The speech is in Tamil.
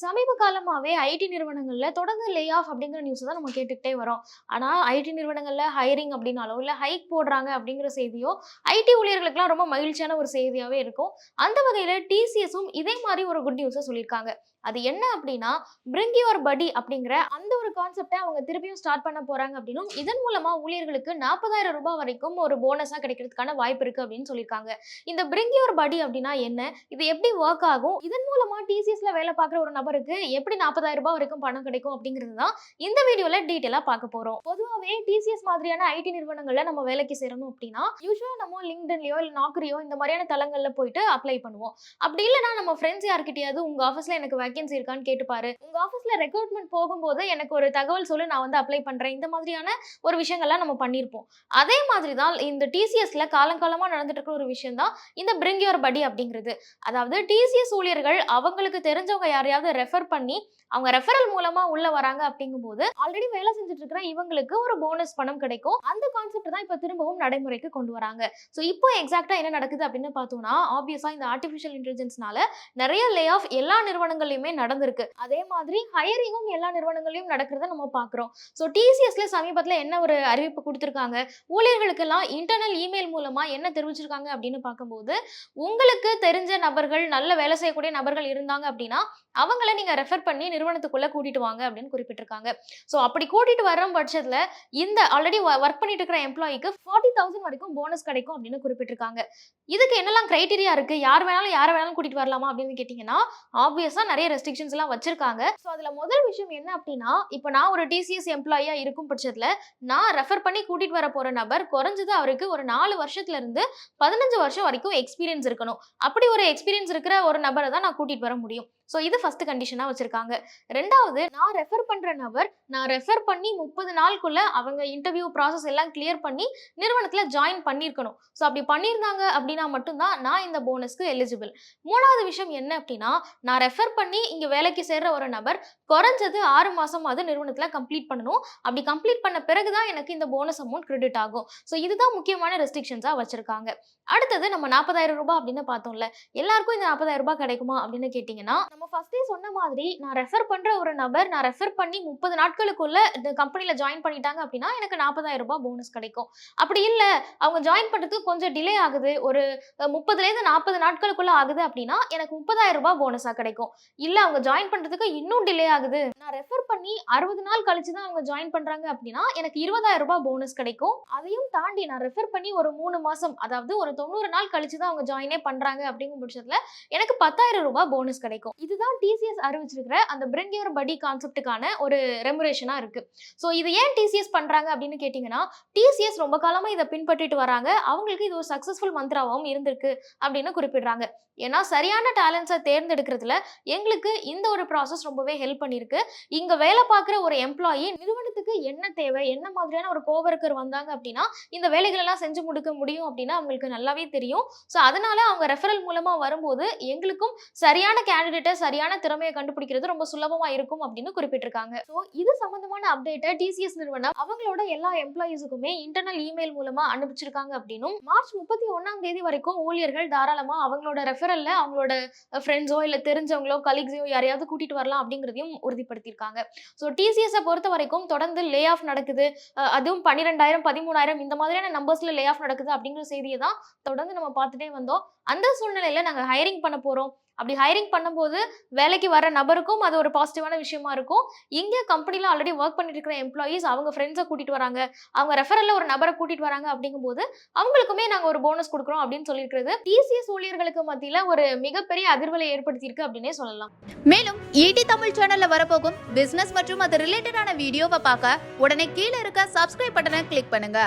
சமீப காலமாவே ஐடி நிறுவனங்கள்ல தொடர்ந்து லே ஆஃப் அப்படிங்கிற நியூஸ் தான் நம்ம கேட்டுக்கிட்டே வரோம். ஆனா ஐடி நிறுவனங்கள்ல ஹைரிங் அப்படின்னாலோ இல்ல ஹைக் போடுறாங்க அப்படிங்கிற செய்தியோ ஐடி ஊழியர்களுக்கெல்லாம் ரொம்ப மகிழ்ச்சியான ஒரு செய்தியாவே இருக்கும். அந்த வகையில டிசிஎஸும் இதே மாதிரி ஒரு குட் நியூஸை சொல்லியிருக்காங்க. அது என்ன அப்படின்னா பிரிங் யுவர் படி அப்படிங்கிற அந்த ஒரு கான்செப்டை அவங்க திருப்பியும் ஸ்டார்ட் பண்ண போறாங்க அப்படின்னும் இதன் மூலமா ஊழியர்களுக்கு 40,000 ரூபாய் வரைக்கும் ஒரு போனஸா கிடைக்கிறதுக்கான வாய்ப்பு இருக்கு அப்படின்னு சொல்லியிருக்காங்க. இந்த பிரிங் யுவர் படி அப்படின்னா என்ன, இது எப்படி ஒர்க் ஆகும், இதன் மூலமா டிசிஎஸ்ல வேலை பார்க்குற ஒரு நபருக்கு எப்படி 40,000 ரூபாய் வரைக்கும் பணம் கிடைக்கும் அப்படிங்கிறது தான் இந்த வீடியோல டீட்டெயிலா பார்க்க போறோம். பொதுவாகவே டிசிஎஸ் மாதிரியான ஐடி நிறுவனங்கள்ல நம்ம வேலைக்கு சேரணும் அப்படின்னா யூஸ்வலா நம்ம லிங்க்டின்லயோ இல்ல நாக்கரியோ இந்த மாதிரியான தளங்கள்ல போயிட்டு அப்ளை பண்ணுவோம். அப்படி இல்லைன்னா நம்ம ஃப்ரெண்ட்ஸ் யார்கிட்டயாவது உங்க ஆஃபீஸ்ல எனக்கு வேகன்சி இருக்கான்னு கேட்டு பாரு, உங்க ஆஃபீஸ்ல ரெக்ரூட்மெண்ட் போகும்போது எனக்கு ஒரு தகவல் சொல்லு, நான் வந்து அப்ளை பண்றேன், இந்த மாதிரியான ஒரு விஷயங்கள்லாம் நம்ம பண்ணியிருப்போம். அதே மாதிரி தான் இந்த டிசிஎஸ்ல காலங்காலமா நடந்துட்டு இருக்கிற ஒரு விஷயம் தான் இந்த பிரிங் யுவர் படி அப்படிங்கிறது. அதாவது டிசிஎஸ் ஊழியர்கள் அவங்களுக்கு தெரிஞ்சவங்க யாரையாவது ரெஃபர் பண்ணி அவங்க ரெஃபரல் மூலமா உள்ள வராங்க அப்படிங்கும்போது ஆல்ரெடி வேலை செஞ்சுட்டு இருக்கிற இவங்களுக்கு ஒரு போனஸ் பணம் கிடைக்கும். அந்த கான்செப்ட் தான் இப்ப திரும்பவும் நடைமுறைக்கு கொண்டு வராங்க. ஸோ இப்போ எக்ஸாக்டா என்ன நடக்குது அப்படின்னு பார்த்தோம்னா, ஆப்வியஸா இந்த ஆர்டிஃபிஷியல் இன்டெலிஜென்ஸ்னால நிறைய லே ஆஃப் எல்லா நிறுவனங்கள்லயுமே நடந்திருக்கு. அதே மாதிரி ஹையரிங்கும் எல்லா நிறுவனங்களையும் நடக்கிறத நம்ம பார்க்குறோம். ஸோ டிசிஎஸ்ல சமீபத்தில் என்ன ஒரு அறிவிப்பு கொடுத்துருக்காங்க, ஊழியர்களுக்கெல்லாம் இன்டர்னல் இமெயில் மூலமா என்ன தெரிவிச்சிருக்காங்க அப்படின்னு பார்க்கும்போது, உங்களுக்கு தெரிஞ்ச நபர்கள் நல்ல வேலை செய்யக்கூடிய நபர்கள் இருந்தாங்க அப்படின்னா அவங்கள நீங்க ரெஃபர் பண்ணி நிறுவனத்துக்குள்ள கூட்டிட்டு வாங்க அப்படின்னு குறிப்பிட்டிருக்காங்க. ஸோ அப்படி கூட்டிட்டு வர பட்சத்துல இந்த ஆல்ரெடி ஒர்க் பண்ணிட்டு இருக்கிற எம்ப்ளாய்க்கு 40,000 வரைக்கும் போனஸ் கிடைக்கும் அப்படின்னு குறிப்பிட்டிருக்காங்க. இதுக்கு என்னெல்லாம் கிரைட்டீரியா இருக்கு, யார் வேணாலும் கூட்டிட்டு வரலாமா அப்படின்னு கேட்டீங்கன்னா, ஆப்வியஸா நிறைய ரெஸ்ட்ரிக்ஷன்ஸ் எல்லாம் வச்சிருக்காங்க. ஸோ அதுல முதல் விஷயம் என்ன அப்படின்னா, இப்போ நான் ஒரு டிசிஎஸ் எம்ப்ளாயியா இருக்கும் பட்சத்துல நான் ரெஃபர் பண்ணி கூட்டிட்டு வர போற நபர் குறைஞ்சது அவருக்கு ஒரு 4 வருஷத்துல இருந்து 15 வருஷம் வரைக்கும் எக்ஸ்பீரியன்ஸ் இருக்கணும். அப்படி ஒரு எக்ஸ்பீரியன்ஸ் இருக்கிற ஒரு நபரை தான் நான் கூட்டிட்டு வர முடியும். ஸோ இது ஃபர்ஸ்ட் கண்டிஷனா வச்சிருக்காங்க. ரெண்டாவது, நான் ரெஃபர் பண்ற நபர் நான் ரெஃபர் பண்ணி 30 நாளுக்குள்ள அவங்க இன்டர்வியூ ப்ராசஸ் எல்லாம் கிளியர் பண்ணி நிறுவனத்துல ஜாயின் பண்ணியிருக்கணும். ஸோ அப்படி பண்ணியிருந்தாங்க அப்படின்னா மட்டும்தான் நான் இந்த போனஸ்க்கு எலிஜிபிள். மூணாவது விஷயம் என்ன அப்படின்னா, நான் ரெஃபர் பண்ணி இங்க வேலைக்கு சேர்ற ஒரு நபர் குறைஞ்சது 6 மாசமாவது நிறுவனத்துல கம்ப்ளீட் பண்ணணும். அப்படி கம்ப்ளீட் பண்ண பிறகுதான் எனக்கு இந்த போனஸ் அமௌண்ட் கிரெடிட் ஆகும். ஸோ இதுதான் முக்கியமான ரெஸ்ட்ரிக்ஷன்ஸா வச்சிருக்காங்க. அடுத்தது, நம்ம 40,000 ரூபாய் அப்படின்னு பார்த்தோம்ல, எல்லாருக்கும் இந்த 40,000 ரூபாய் கிடைக்குமா அப்படின்னு கேட்டீங்கன்னா, நம்ம ஃபர்ஸ்டே சொன்ன மாதிரி நான் ரெஃபர் பண்ற ஒரு நபர் நான் ரெஃபர் பண்ணி 30 நாட்களுக்குள்ள இந்த கம்பெனில ஜாயின் பண்ணிட்டாங்க அப்படின்னா எனக்கு 40,000 ரூபாய் போனஸ் கிடைக்கும். அப்படி இல்ல அவங்க ஜாயின் பண்றதுக்கு கொஞ்சம் டிலே ஆகுது, ஒரு 30ல இருந்து 40 நாட்களுக்குள்ள ஆகுது அப்படின்னா எனக்கு 30,000 ரூபாய் போனஸா கிடைக்கும். இல்ல அவங்க ஜாயின் பண்றதுக்கு இன்னும் டிலே ஆகுது, நான் ரெஃபர் பண்ணி 60 நாள் கழிச்சு தான் அவங்க ஜாயின் பண்றாங்க அப்படின்னா எனக்கு 20,000 ரூபாய் போனஸ் கிடைக்கும். அதையும் தாண்டி நான் ரெஃபர் பண்ணி ஒரு 3 மாசம், அதாவது ஒரு 90 நாள் கழிச்சு தான் அவங்க ஜாயினே பண்றாங்க அப்படிங்கும் பட்சத்துல எனக்கு 10,000 ரூபாய் போனஸ் கிடைக்கும். இதுதான் டிசிஎஸ் அறிவிச்சிருக்கிற அந்த பிரிங் யுவர் படி கான்செப்டுக்கான ஒரு ரெமுரேஷனா இருக்கு. ஸோ இது ஏன் டிசிஎஸ் பண்றாங்க அப்படின்னு கேட்டீங்கன்னா, டிசிஎஸ் ரொம்ப காலமா இதை பின்பற்றிட்டு வராங்க, அவங்களுக்கு இது ஒரு சக்சஸ்ஃபுல் மந்த்ராவும் இருந்திருக்கு அப்படின்னு குறிப்பிடுறாங்க. ஏன்னா சரியான டேலண்ட்ஸை தேர்ந்தெடுக்கிறதுல எங்களுக்கு இந்த ஒரு ப்ராசஸ் ரொம்பவே ஹெல்ப் பண்ணியிருக்கு. இங்க வேலை பார்க்குற ஒரு எம்ப்ளாயி நிறுவனத்துக்கு என்ன தேவை, என்ன மாதிரியான ஒரு கோவர்க்கர் வந்தாங்க அப்படின்னா இந்த வேலைகள் எல்லாம் செஞ்சு முடிக்க முடியும் அப்படின்னு அவங்களுக்கு நல்லாவே தெரியும். ஸோ அதனால அவங்க ரெஃபரல் மூலமா வரும்போது எங்களுக்கும் சரியான கேண்டிடேட்டை சரியான திறமையை கண்டுபிடிக்கிறது ரொம்ப சுலபமா இருக்கும் அப்படின்னு குறிப்பிட்டிருக்காங்க. ஸோ இது சம்பந்தமான அப்டேட்டை டிசிஎஸ் நிறுவனம் அவங்களோட எல்லா எம்ப்ளாயிஸுக்குமே இன்டர்னல் இமெயில் மூலமா அனுப்பிச்சிருக்காங்க அப்படின்னும், மார்ச் 31ஆம் தேதி வரைக்கும் ஊழியர்கள் தாராளமா அவங்களோட ரெஃபரல்ல அவங்களோட ஃப்ரெண்ட்ஸோ இல்ல தெரிஞ்சவங்களோ கலீக்ஸையோ யாரையாவது கூட்டிட்டு வரலாம் அப்படிங்கிறதையும் உறுதிப்படுத்தியிருக்காங்க. ஸோ டிசிஎஸ் பொறுத்த வரைக்கும் தொடர்ந்து லே ஆஃப் நடக்குது, அதுவும் 12,000 13,000 இந்த மாதிரியான நம்பர்ஸ்ல லே ஆஃப் நடக்குது அப்படிங்கிற செய்தியை தான் தொடர்ந்து நம்ம பார்த்துட்டே வந்தோம். அந்த சூழ்நிலையில நாங்க ஹைரிங் பண்ண போறோம், அப்படி ஹைரிங் பண்ணும்போது வேலைக்கு வர நபருக்கும் அது ஒரு பாசிட்டிவான விஷயமா இருக்கும். இங்கே கம்பெனில ஆல்ரெடி ஒர்க் பண்ணிட்டு இருக்கிற எம்ப்ளாயிஸ் அவங்க ஃப்ரெண்ட்ஸை கூட்டிட்டு வராங்க, அவங்க ரெஃபரல்ல ஒரு நபரை கூட்டிட்டு வராங்க அப்படிங்கும்போது அவங்களுக்குமே நாங்க ஒரு போனஸ் கொடுக்குறோம் அப்படின்னு சொல்லியிருக்கிறது டிசிஎஸ் ஊழியர்களுக்கு மத்தியில ஒரு மிகப்பெரிய அதிர்வலை ஏற்படுத்தியிருக்கு அப்படின்னே சொல்லலாம். மேலும் ஈடி தமிழ் சேனல்ல வரப்போகும் பிசினஸ் மற்றும் அது ரிலேட்டடான வீடியோவை பார்க்க உடனே கீழே இருக்க சப்ஸ்கிரைப் பட்டனை கிளிக் பண்ணுங்க.